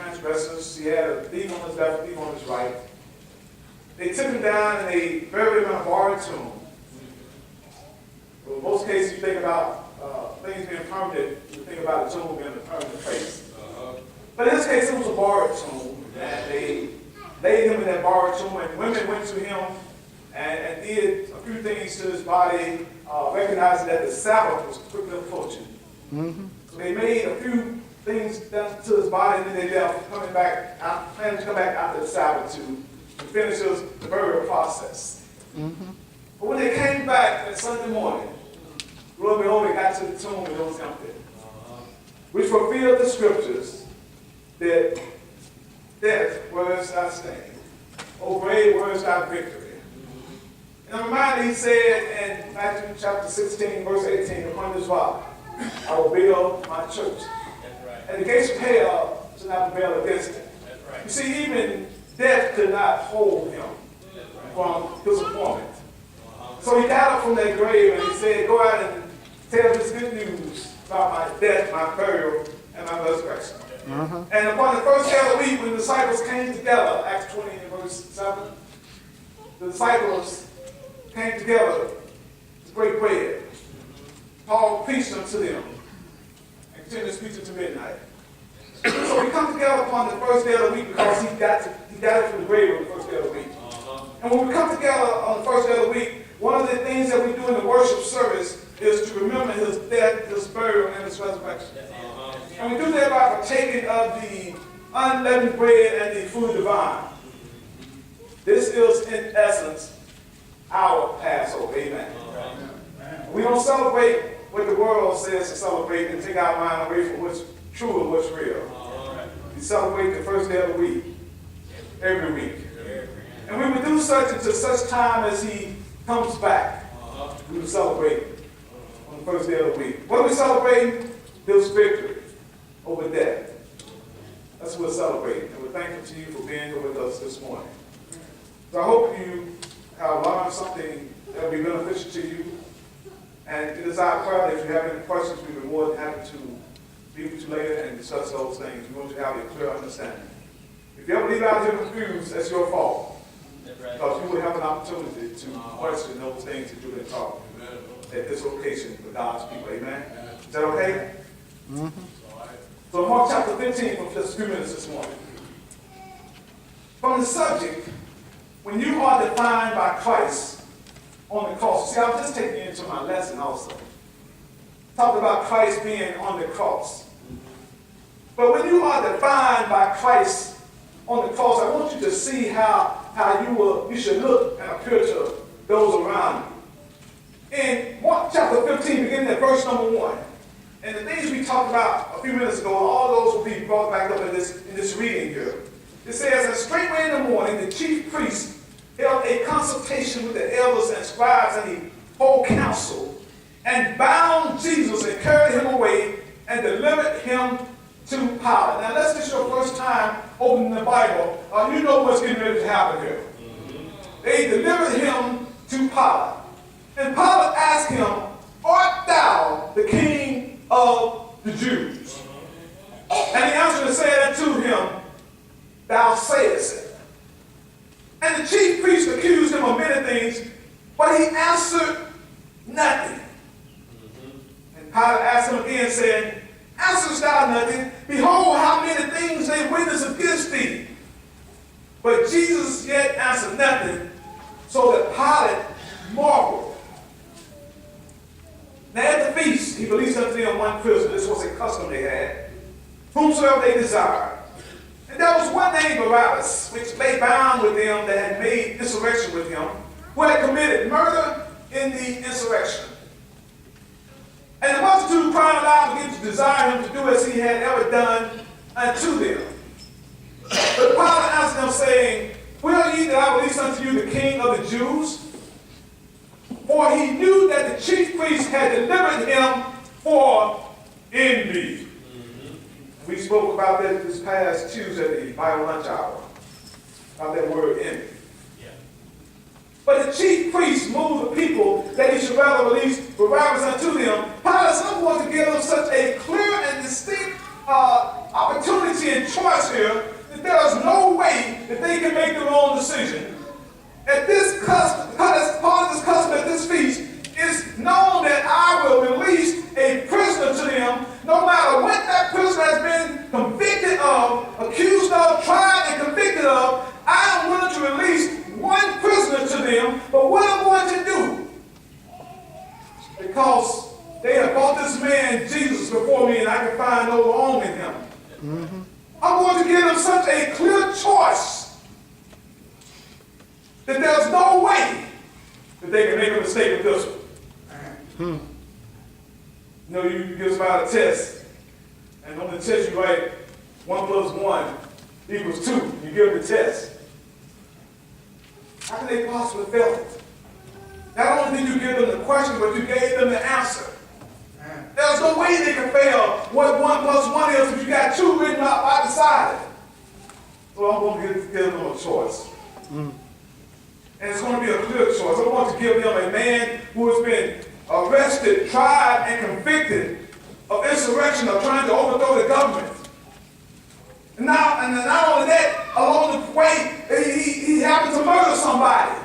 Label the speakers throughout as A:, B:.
A: transgressors. He had a thief on his left, a thief on his right. They took him down and they buried him in a borrowed tomb. Well, in most cases, you think about things being permanent, you think about a tomb being a permanent place. But in this case, it was a borrowed tomb, and they laid him in that borrowed tomb, and women went to him and did a few things to his body, recognizing that the Sabbath was quickly approaching. So they made a few things done to his body, and then they left, planning to come back after the Sabbath to finish the burial process. But when they came back that Sunday morning, lo and behold, they got to the tomb and it was empty, which fulfilled the scriptures that death, where is thy sting? O grave, where is thy victory? And I'm reminded, he said in Matthew chapter 16, verse 18, upon this rock, I will build my church. And the gates of hell shall not prevail against it. You see, even death could not hold him from his appointment. So he got up from that grave and he said, go out and tell this good news about my death, my burial, and my resurrection. And upon the first day of the week, when the disciples came together, Acts 20 and verse 7, the disciples came together to break bread. Paul preached unto them and continued to preach until midnight. So we come together upon the first day of the week because he got it from the grave on the first day of the week. And when we come together on the first day of the week, one of the things that we do in the worship service is to remember his death, his burial, and his resurrection. And we do that by partaking of the unleavened bread and the food divine. This is, in essence, our Passover. Amen. We don't celebrate what the world says to celebrate and take our mind away from what's true and what's real. We celebrate the first day of the week, every week. And we would do such until such time as he comes back. We would celebrate on the first day of the week. What are we celebrating? His victory over death. That's what we're celebrating. And we're thankful to you for being here with us this morning. So I hope you have learned something that will be beneficial to you. And it is our prayer that if you have any questions, we'll be more than happy to be with you later and discuss those things. We want you to have a clear understanding. If you ever leave out here confused, that's your fault. Because you will have an opportunity to question those things that you've been taught at this location for God's people. Amen? Is that okay? So Mark chapter 15 for just a few minutes this morning. From the subject, when you are defined by Christ on the cross. See, I'm just taking you into my lesson also. Talk about Christ being on the cross. But when you are defined by Christ on the cross, I want you to see how you should look and appear to those around you. In Mark chapter 15, beginning at verse number 1, and the things we talked about a few minutes ago, all those will be brought back up in this reading here. It says, and straightway in the morning, the chief priest held a consultation with the elders and scribes and the whole council, and bound Jesus and carried him away and delivered him to Pilate. Now, unless this is your first time opening the Bible, you know what's getting ready to happen here. They delivered him to Pilate. And Pilate asked him, art thou the king of the Jews? And he answered and said unto him, thou sayest it. And the chief priest accused him of many things, but he answered nothing. And Pilate asked him again, saying, answerest thou nothing? Behold, how many things they witness against thee. But Jesus yet answered nothing, so that Pilate marveled. Now at the feast, he released unto them one prisoner. This was a custom they had, whomsoever they desired. And there was one named Barabbas, which lay bound with them that had made insurrection with him, who had committed murder in the insurrection. And the multitude cried aloud began to desire him to do as he had ever done unto them. But Pilate answered them, saying, will ye that I release unto you the king of the Jews? For he knew that the chief priest had delivered him for envy. We spoke about that this past Tuesday at the Bible lunch hour, about that word envy. But the chief priest moved the people that he should rather release Barabbas unto them. Pilate wanted to give them such a clear and distinct opportunity opportunity and choice here that there is no way that they can make their own decision. At this custom, as part of this custom at this feast, it's known that I will release a prisoner to them, no matter what that prisoner has been convicted of, accused of, tried, and convicted of. I am willing to release one prisoner to them, but what I'm going to do, because they have brought this man Jesus before me and I can find no wrong in him. Mm-hmm. I'm going to give them such a clear choice that there's no way that they can make a mistake with this one. You know, you give somebody a test, and on the test you write 1 + 1 = 2. You give them the test. How can they possibly fail it? Not only did you give them the question, but you gave them the answer. There's no way they can fail what 1 + 1 is if you got 2 written out by the side. So I'm going to give them a choice. And it's going to be a clear choice. I want to give them a man who has been arrested, tried, and convicted of insurrection, of trying to overthrow the government. And not only that, along the way, he happened to murder somebody.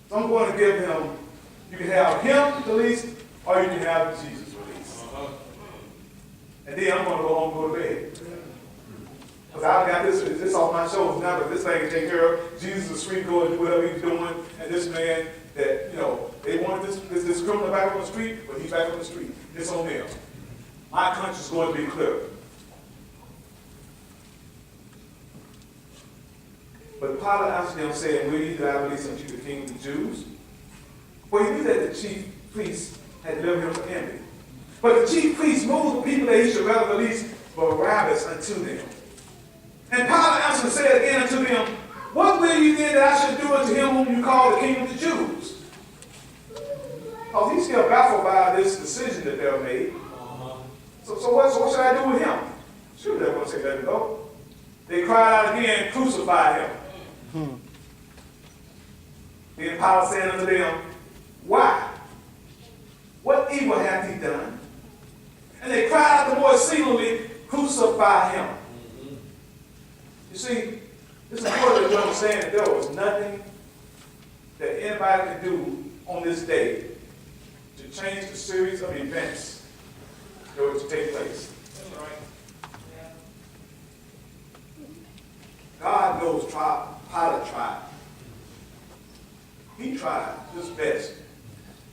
A: So I'm going to give him, you can have him released, or you can have Jesus released. And then I'm going to go home and go to bed. Because I've got this off my shoulders now, but this thing can take care of. Jesus is free to go and do whatever he's doing. And this man that, they wanted this criminal back on the street, but he's back on the street. It's on them. My conscience is going to be clear. But Pilate answered them, saying, "Will ye that I release unto you the king of the Jews?" For he knew that the chief priests had delivered him to envy. But the chief priests moved the people that he should rather release Barabbas unto them. And Pilate answered and said again unto them, "What will ye then that I should do unto him whom you call the king of the Jews?" Because he's still baffled by this decision that they've made. So what should I do with him? Sure, they're going to say, "Let him go." They cried out again, "Crucify him." Then Pilate said unto them, "Why? What evil hath he done?" And they cried out the more exceedingly, "Crucify him." You see, it's important to understand that there was nothing that anybody could do on this day to change the series of events that were to take place. That's right. God knows Pilate tried. He tried his best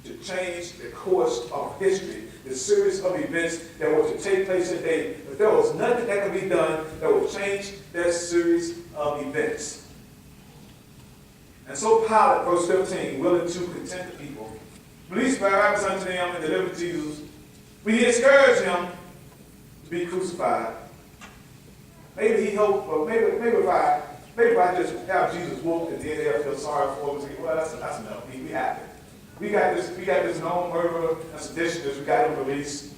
A: to change the course of history, the series of events that were to take place today. But there was nothing that could be done that would change that series of events. And so Pilate, verse 15, willing to content the people, released Barabbas unto them and delivered Jesus. When he had scourged him to be crucified, maybe he hoped, or maybe if I just have Jesus whooped and then they'll feel sorry for him and say, "Well, that's enough. We have it. We got this known murderer and seditionist. We got him released.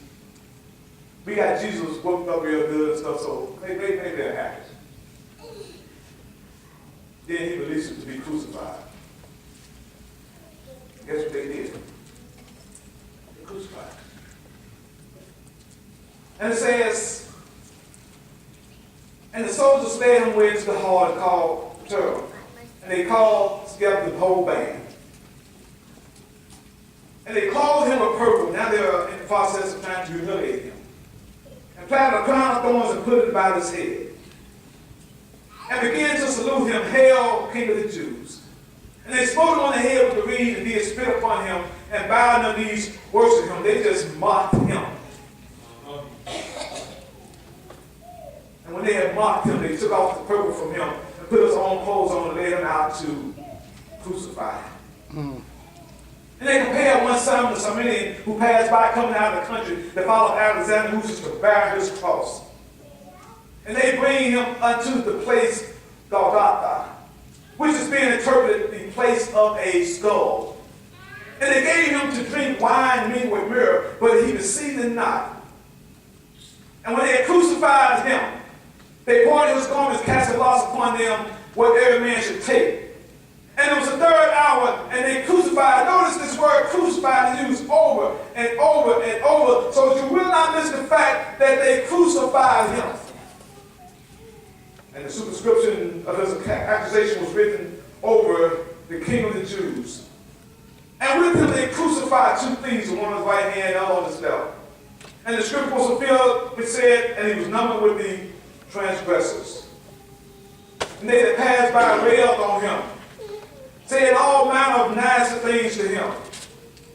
A: We got Jesus whooped up real good and stuff, so maybe they're happy." Then he released him to be crucified. Guess what they did? They crucified him. And it says, "And the soldiers led him away into the hall and called terror. And they called together the whole band. And they clothed him with purple." Now they're in the process of trying to humiliate him. "And planted a crown of thorns and put it about his head. And began to salute him, 'Hail, King of the Jews.' And they smote him on the head with the reed and did spit upon him and bowed their knees, worshiped him." They just mocked him. And when they had mocked him, they took off the purple from him and put his own clothes on and led him out to crucify him. And they compelled one Simon the Cyrenian who passed by coming out of the country that followed Alexander, who was to bear his cross. And they bring him unto the place Golgotha, which is being interpreted the place of a skull. And they gave him to drink wine mingled with myrrh, but he received it not. And when they had crucified him, they parted his garments, casting lots upon them what every man should take. And it was the third hour, and they crucified. Notice this word crucified is used over and over and over, so that you will not miss the fact that they crucified him. And the superscription of his accusation was written over the King of the Jews. And with him they crucified two thieves, one on his right hand and the other on his left. And the scripture was fulfilled, which said, and he was numbered with the transgressors. And they that passed by railed on him, saying all manner of nasty things to him,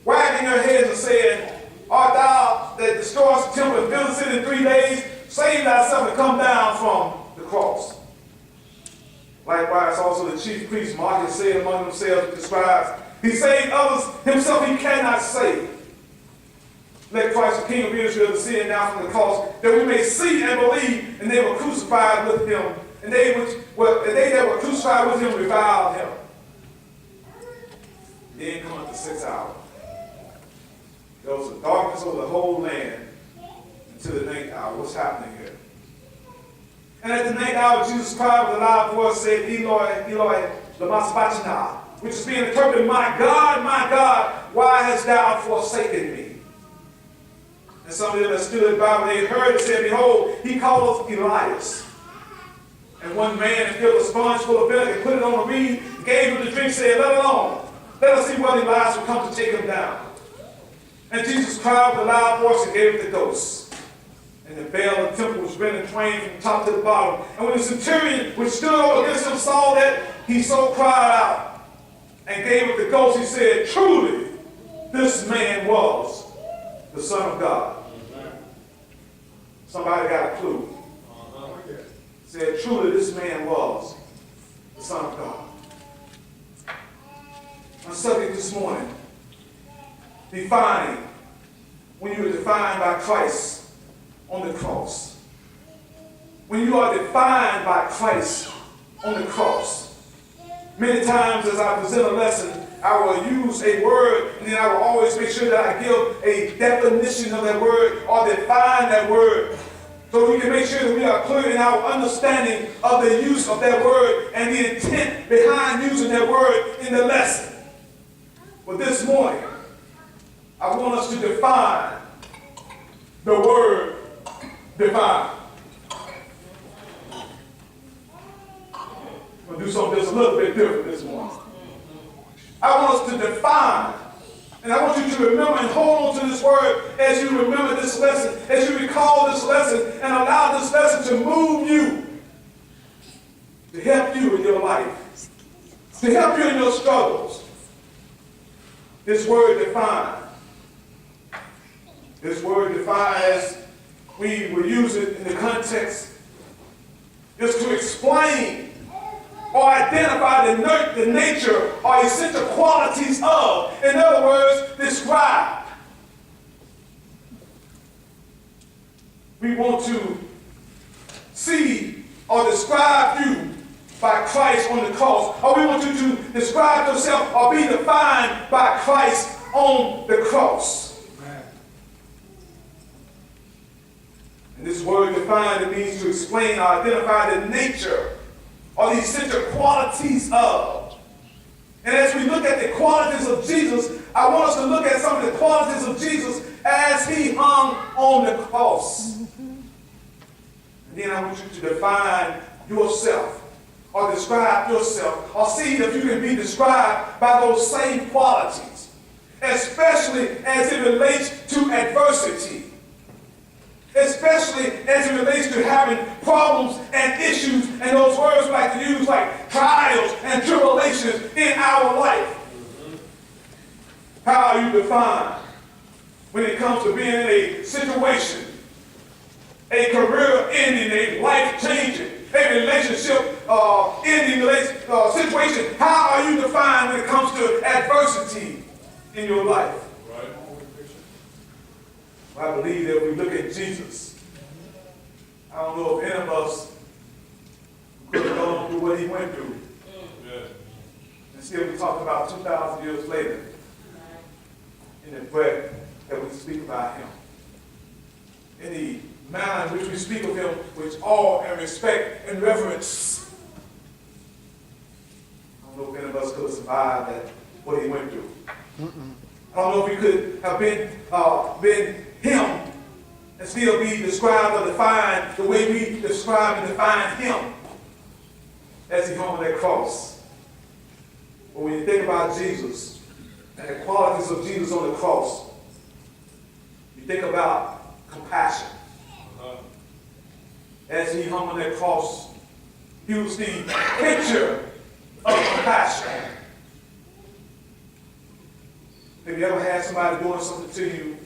A: wagging their heads and saying, art thou that destroyest the temple and buildest it in 3 days? Save thyself and come down from the cross. Likewise also the chief priests mocked and said among themselves with the scribes, he saved others, himself he cannot save. Let Christ the King of Israel descend now from the cross, that we may see and believe. And they were crucified with him, and they that were crucified with him reviled him. Then cometh the 6th hour. There was a darkness over the whole land until the 9th hour. What's happening here? And at the 9th hour, Jesus cried with a loud voice, said, Eloi, Eloi, lama sabachthani, which is being interpreted, my God, why hast thou forsaken me? And some of them that stood by when they heard it said, behold, he calleth Elias. And one man filled a sponge full of vinegar, put it on a reed, gave him to drink, said, let it alone. Let us see whether Elias will come to take him down. And Jesus cried with a loud voice and gave it the ghost. And the veil of the temple was rent in twain from top to the bottom. And when the centurion which stood over against him saw that, he so cried out and gave it the ghost. He said, truly, this man was the Son of God. Somebody got a clue. Said, truly, this man was the Son of God. My subject this morning, defining, when you are defined by Christ on the cross. When you are defined by Christ on the cross. Many times as I present a lesson, I will use a word, and then I will always make sure that I give a definition of that word or define that word, so we can make sure that we are clear in our understanding of the use of that word and the intent behind using that word in the lesson. But this morning, I want us to define the word divine. I'm going to do something just a little bit different this morning. I want us to define, and I want you to remember and hold on to this word as you remember this lesson, as you recall this lesson, and allow this lesson to move you, to help you in your life, to help you in your struggles. This word define. This word define, as we will use it in the context, is to explain or identify the nature or essential qualities of. In other words, describe. We want to see or describe you by Christ on the cross. Or we want you to describe yourself or be defined by Christ on the cross. Amen. And this word defined, it means to explain or identify the nature or the essential qualities of. And as we look at the qualities of Jesus, I want us to look at some of the qualities of Jesus as he hung on the cross. And then I want you to define yourself or describe yourself or see if you can be described by those same qualities, especially as it relates to adversity. Especially as it relates to having problems and issues, and those words we like to use like trials and tribulations in our life. How are you defined when it comes to being in a situation, a career ending, a life changing, a relationship ending situation? How are you defined when it comes to adversity in your life? I believe that if we look at Jesus, I don't know if any of us could have gone through what he went through. And still we talk about 2,000 years later in the breath that we speak about him. In the manner in which we speak of him with awe and respect and reverence. I don't know if any of us could have survive that, what he went through. I don't know if he could have been him and still be described or defined the way we describe and define him as he hung on that cross. But when you think about Jesus and the qualities of Jesus on the cross, you think about compassion. As he hung on that cross, he was the picture of compassion. Have you ever had somebody doing something to you,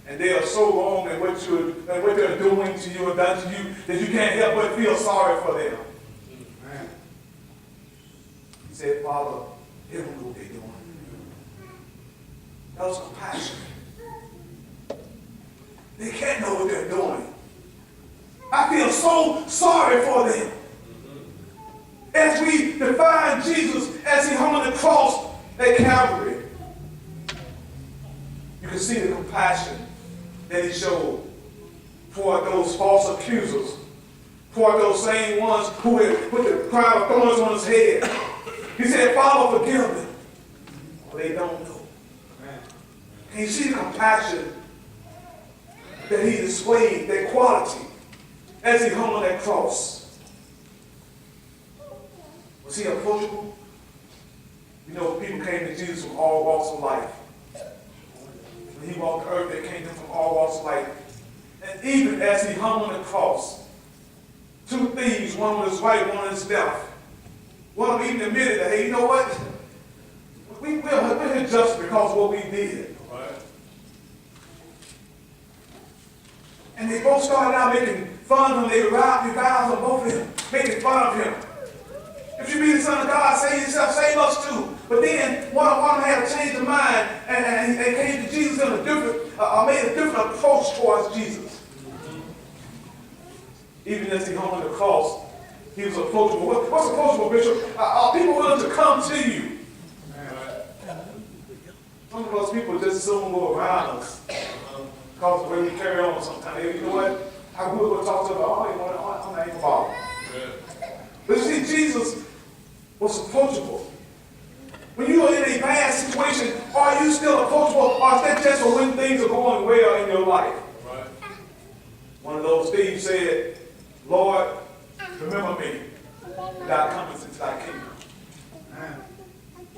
A: and they are so wrong in what they're doing to you or done to you that you can't help but feel sorry for them? He said, Father, they don't know what they're doing. That was compassion. They can't know what they're doing. I feel so sorry for them. As we define Jesus as he hung on the cross at Calvary, you can see the compassion that he showed toward those false accusers, toward those same ones who had put the crown of thorns on his head. He said, Father, forgive them, for they don't know. Can you see the compassion that he displayed, that quality, as he hung on that cross? Was he approachable? You know, people came to Jesus from all walks of life. When he walked the earth, they came to him from all walks of life. And even as he hung on the cross, two thieves, one on his right, one on his left, one of them even admitted that, hey, you know what? We're here just because of what we did. And they both started out making fun of him. They reviled on both of them, making fun of him. If you be the Son of God, save yourself, save us too. But then one of them had a change of mind and came to Jesus in made a different approach towards Jesus. Even as he hung on the cross, he was approachable. What's approachable, Bishop? Are people willing to come to you? Some of those people just soon go around us because of the way we carry on sometimes. You know what? I would go talk to them. I'm not even bothered. But you see, Jesus was approachable. When you are in a bad situation, are you still approachable, or is that just for when things are going well in your life? Right. One of those thieves said, Lord, remember me when thou comest into thy kingdom.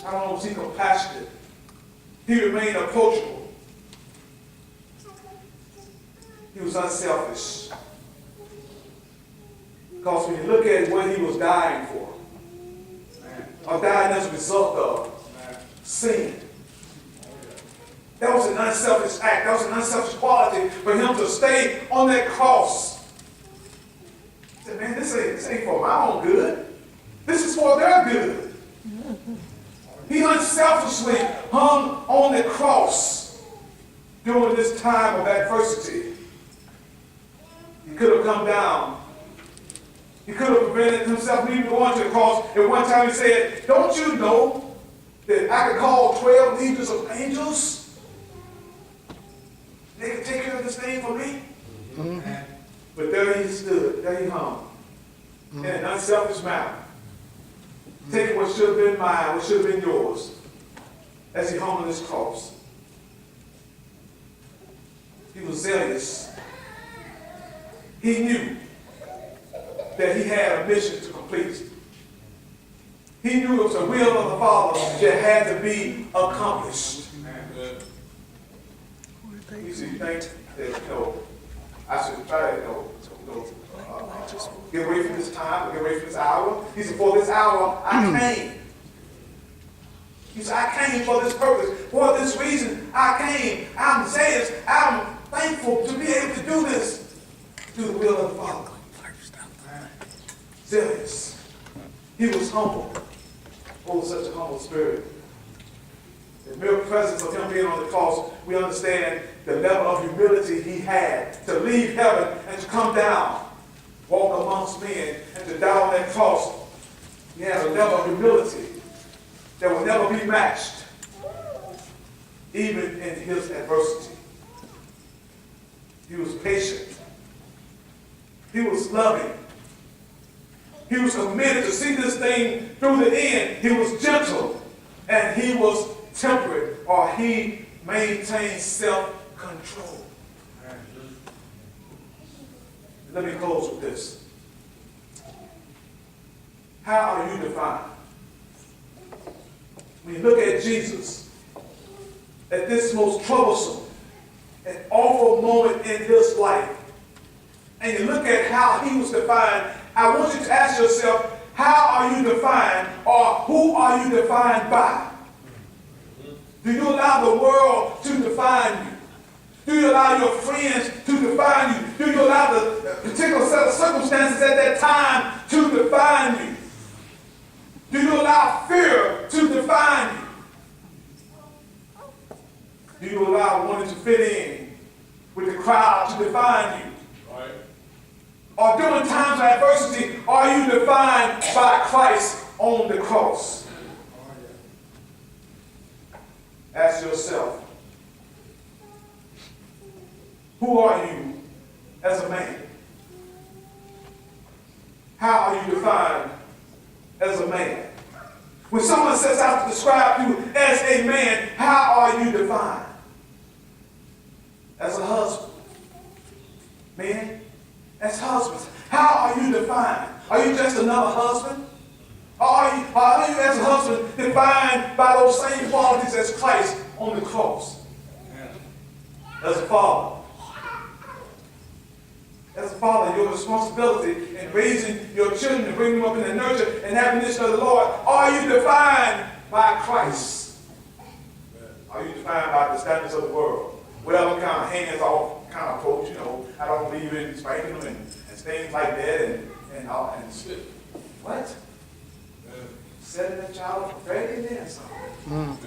A: I don't know, was he compassionate? He remained approachable. He was unselfish. Because when you look at what he was dying for, or dying as a result of sin, that was an unselfish act. That was an unselfish quality for him to stay on that cross. He said, man, this ain't for my own good. This is for their good. He unselfishly hung on the cross during this time of adversity. He could have come down. He could have prevented himself from even going to the cross. At one time he said, don't you know that I could call 12 legions of angels? They could take care of this thing for me? Mm-hmm. But there he stood, there he hung, in an unselfish manner, taking what should have been mine, what should have been yours, as he hung on this cross. He was zealous. He knew that he had a mission to complete. He knew it was the will of the Father that had to be accomplished. You see, you think that, I should try to, get away from this time, get away from this hour. He said, for this hour I came. He said, I came for this purpose. For this reason I came. I'm zealous. I'm thankful to be able to do this. Do the will of the Father. Zealous. He was humble. Oh, such a humble spirit. The mere presence of him being on the cross, we understand the level of humility he had to leave heaven and to come down, walk amongst men, and to die on that cross. He had a level of humility that will never be matched, even in his adversity. He was patient. He was loving. He was committed to see this thing through the end. He was gentle. and he was temperate, or he maintained self-control. Let me close with this. How are you defined? When you look at Jesus, at this most troublesome and awful moment in his life, and you look at how he was defined, I want you to ask yourself, how are you defined, or who are you defined by? Do you allow the world to define you? Do you allow your friends to define you? Do you allow the particular set of circumstances at that time to define you? Do you allow fear to define you? Do you allow wanting to fit in with the crowd to define you? Right. Or during times of adversity, are you defined by Christ on the cross? Ask yourself, who are you as a man? How are you defined as a man? When someone sets out to describe you as a man, how are you defined? As a husband. Men, as husbands, how are you defined? Are you just another husband? Or are you as a husband defined by those same qualities as Christ on the cross? As a father. As a father, your responsibility in raising your children and bringing them up in the nurture and admonition of the Lord, are you defined by Christ? Are you defined by the standards of the world? Well, I'm kind of hands-off kind of approach, I don't believe in spanking them and things like that and what? Setting a child for failure and something.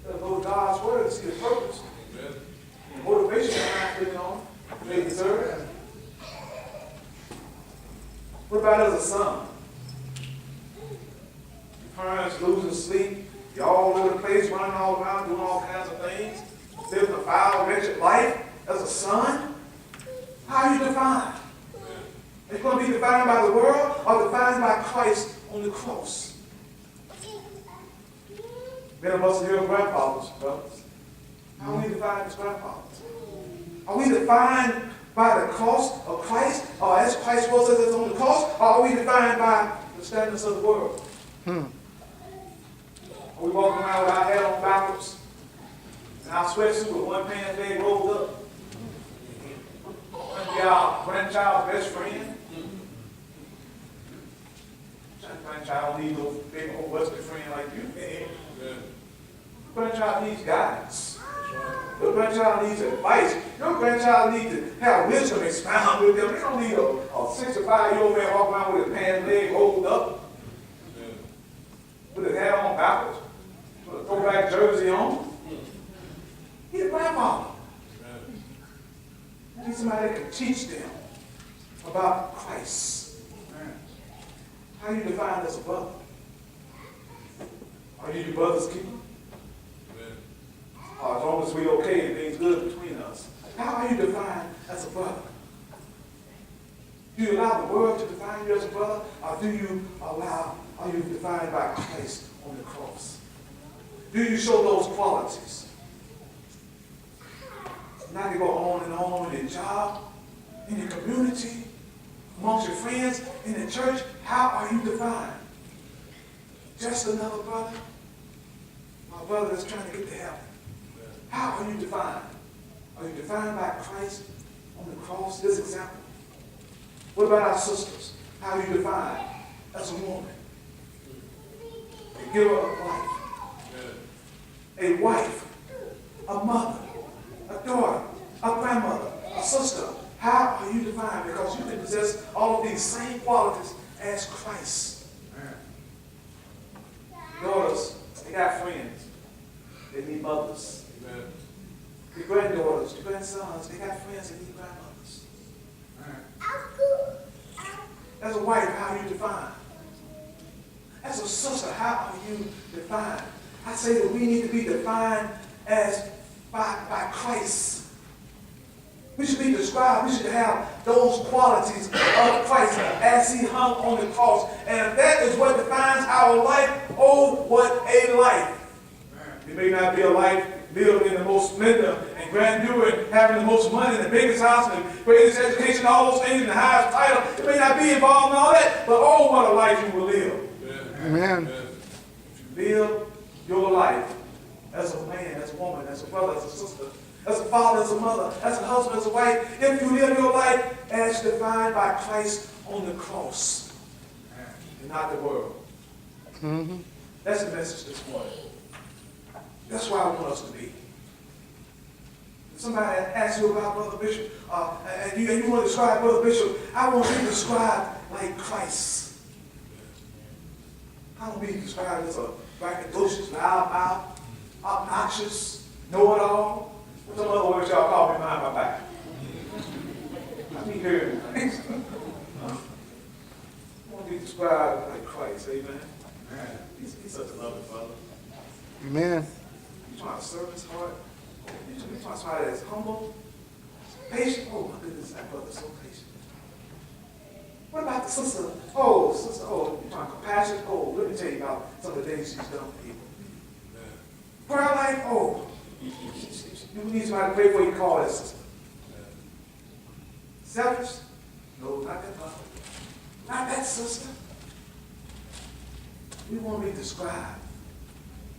A: Go to God's word to see the purpose. The motivation behind putting on. They deserve. What about as a son? Your parents losing sleep, you're all over the place, running all around, doing all kinds of things, living a foul, wretched life as a son. How are you defined? Are you going to be defined by the world or defined by Christ on the cross? Many of us are here grandfathers, brothers. How are we defined as grandfathers? Are we defined by the cross of Christ, or as Christ was as on the cross, or are we defined by the standards of the world? Are we walking around with our head on backwards, and our sweatsuit with one pants leg rolled up? Be our grandchild's best friend? Grandchild needs no big old Western friend like you. Grandchild needs guidance. Your grandchild needs advice. Your grandchild needs to have wisdom expound with them. They don't need a 65-year-old man walking around with his pants leg rolled up, with his hat on backwards, with a throwback jersey on. He's a grandfather. You need somebody that can teach them about Christ. How are you defined as a brother? Are you your brother's keeper? As long as we're okay and things good between us. How are you defined as a brother? Do you allow the world to define you as a brother? Or are you defined by Christ on the cross? Do you show those qualities? Now you go on in your job, in your community, amongst your friends, in the church. How are you defined? Just another brother? My brother that's trying to get to heaven. How are you defined? Are you defined by Christ on the cross? This example. What about our sisters? How are you defined as a woman? A giver of life. A wife. A mother. A daughter. A grandmother. A sister. How are you defined? Because you can possess all of these same qualities as Christ. Daughters, they got friends. They need mothers. Your granddaughters, your grandsons, they got friends that need grandmothers. As a wife, how are you defined? As a sister, how are you defined? I say that we need to be defined as by Christ. We should be described. We should have those qualities of Christ as he hung on the cross. And if that is what defines our life, oh, what a life. It may not be a life lived in the most splendor and grandeur and having the most money and the biggest house and the greatest education, all those things and the highest title. It may not be involved in all that, but oh, what a life you will live.
B: Amen.
A: If you live your life as a man, as a woman, as a brother, as a sister, as a father, as a mother, as a husband, as a wife, if you live your life as defined by Christ on the cross and not the world.
B: Mm-hmm.
A: That's the message this morning. That's where I want us to be. If somebody asks you about Brother Bishop, and you want to describe Brother Bishop, I want to be described like Christ. I don't be described as a braggadocious, loudmouth, obnoxious, know-it-all. What's some other words y'all call me behind my back? I be hearing things. I want to be described like Christ, amen? He's such a loving Father.
B: Amen.
A: You're trying to serve his heart. You're trying to somebody that's humble, patient. Oh, my goodness, that brother's so patient. What about the sister? Oh, you're trying compassion. Oh, let me tell you about some of the things she's done for people. Prayer life, oh, you need somebody to pray for you, call that sister. Selfish? No, not that brother. Not that sister. We want to be described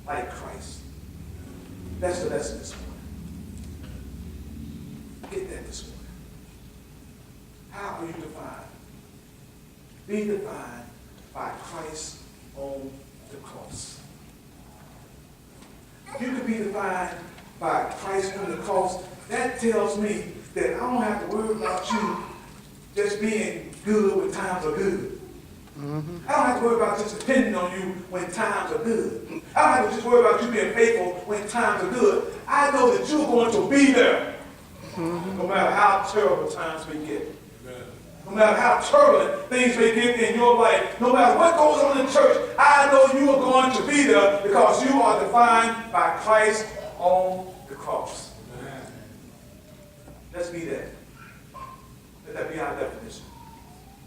A: like Christ. That's the lesson this morning. Get that this morning. How are you defined? Be defined by Christ on the cross. You can be defined by Christ on the cross. That tells me that I don't have to worry about you just being good when times are good. Mm-hmm. I don't have to worry about just depending on you when times are good. I don't have to just worry about you being faithful when times are good. I know that you're going to be there, no matter how terrible times may get. No matter how turbulent things may get in your life, no matter what goes on in church, I know you are going to be there because you are defined by Christ on the cross. Amen. Let's be that. Let that be our definition.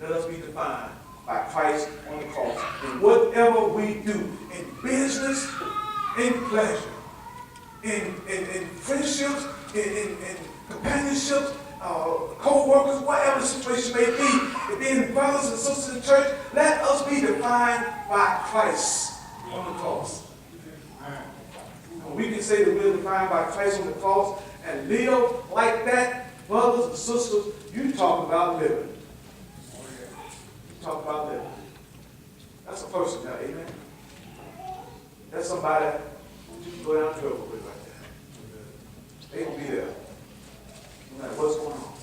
A: Let us be defined by Christ on the cross. In whatever we do, in business, in pleasure, in friendships, in companionships, co-workers, whatever the situation may be, being brothers and sisters in church, let us be defined by Christ on the cross. And we can say that we're defined by Christ on the cross and live like that, brothers and sisters, you talk about living. You talk about living. That's a person now, amen? That's somebody you can go down trouble with like that. They will be there. No matter what's going on.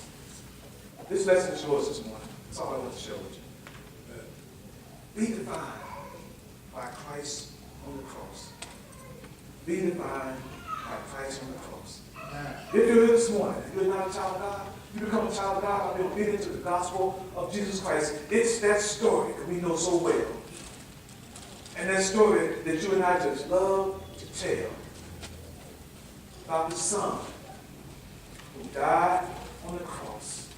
A: This lesson is yours this morning. That's all I want to share with you. Be defined by Christ on the cross. Be defined by Christ on the cross. If you're here this morning, if you're not a child of God, you become a child of God by being obedient to the gospel of Jesus Christ. It's that story that we know so well. And that story that you and I just love to tell about the Son who died on the cross.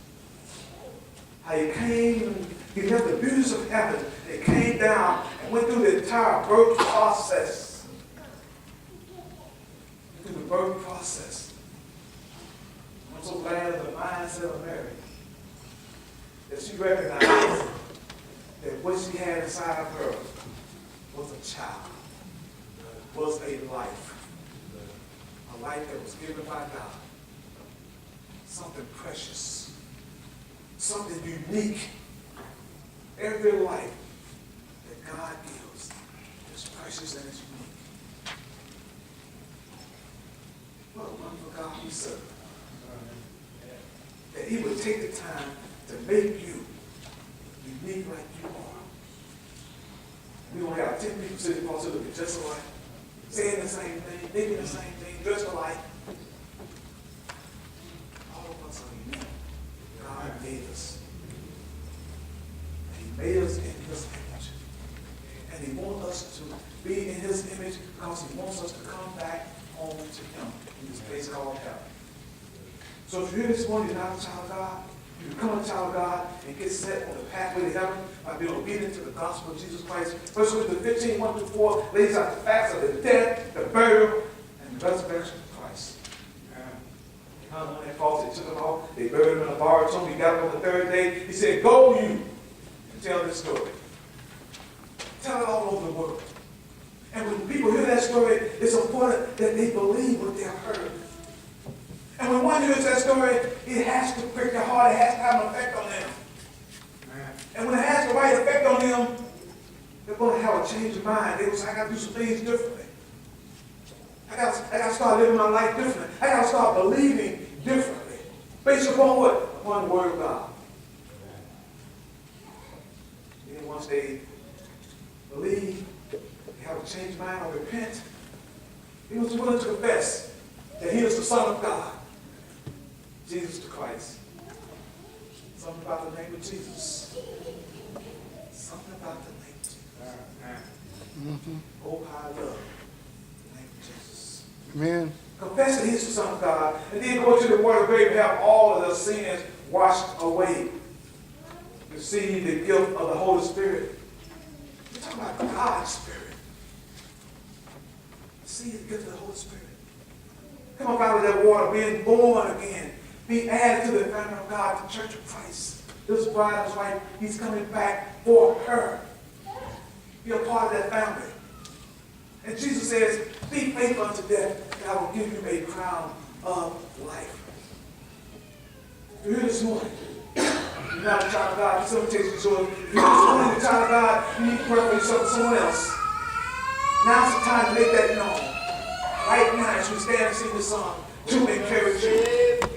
A: How he came and he left the beauties of heaven and came down and went through the entire birth process. Through the birth process. I'm so glad of the mindset of Mary that she recognized that what she had inside of her was a child, was a life that was given by God. Something precious, something unique. Every life that God gives is precious and it's unique. What a wonderful God we serve. That he would take the time to make you unique like you are. We don't have 10 people sitting across the looking just alike, saying the same thing, thinking the same thing, dressed alike. All of us are unique. God made us. And he made us in his image. And he wants us to be in his image because he wants us to come back home to him in this place called heaven. So if you're here this morning, you're not a child of God, you become a child of God and get set on the pathway to heaven by being obedient to the gospel of Jesus Christ. 1 Corinthians 15, 1-4 lays out the facts of the death, the burial, and the resurrection of Christ. They hung on that cross, they took him off, they buried him in a borrowed tomb. He got up on the third day. He said, go you and tell this story. Tell it all over the world. And when people hear that story, it's important that they believe what they have heard. And when one hears that story, it has to prick their heart. It has to have an effect on them. And when it has the right effect on them, they're going to have a change of mind. They will say, I got to do some things differently. I got to start living my life differently. I got to start believing differently. Based upon what? Upon the Word of God. And once they believe, they have a change of mind or repent, he was willing to confess that he is the Son of God, Jesus the Christ. Something about the name of Jesus. Something about the name of Jesus. Oh, how I love the name of Jesus.
B: Amen.
A: Confess that he is the Son of God, and then go to the water grave and have all of the sins washed away. Receive the gift of the Holy Spirit. We're talking about God's Spirit. Receive the gift of the Holy Spirit. Come up out of that water, being born again. Be added to the family of God, the church of Christ. This bride is right. He's coming back for her. Be a part of that family. And Jesus says, be faithful unto death, and I will give you a crown of life. You're here this morning. You're not a child of God. This invitation is yours. If you're this morning a child of God, you need to pray for yourself and someone else. Now's the time to make that known. Right now, as we stand and sing this song, to encourage you.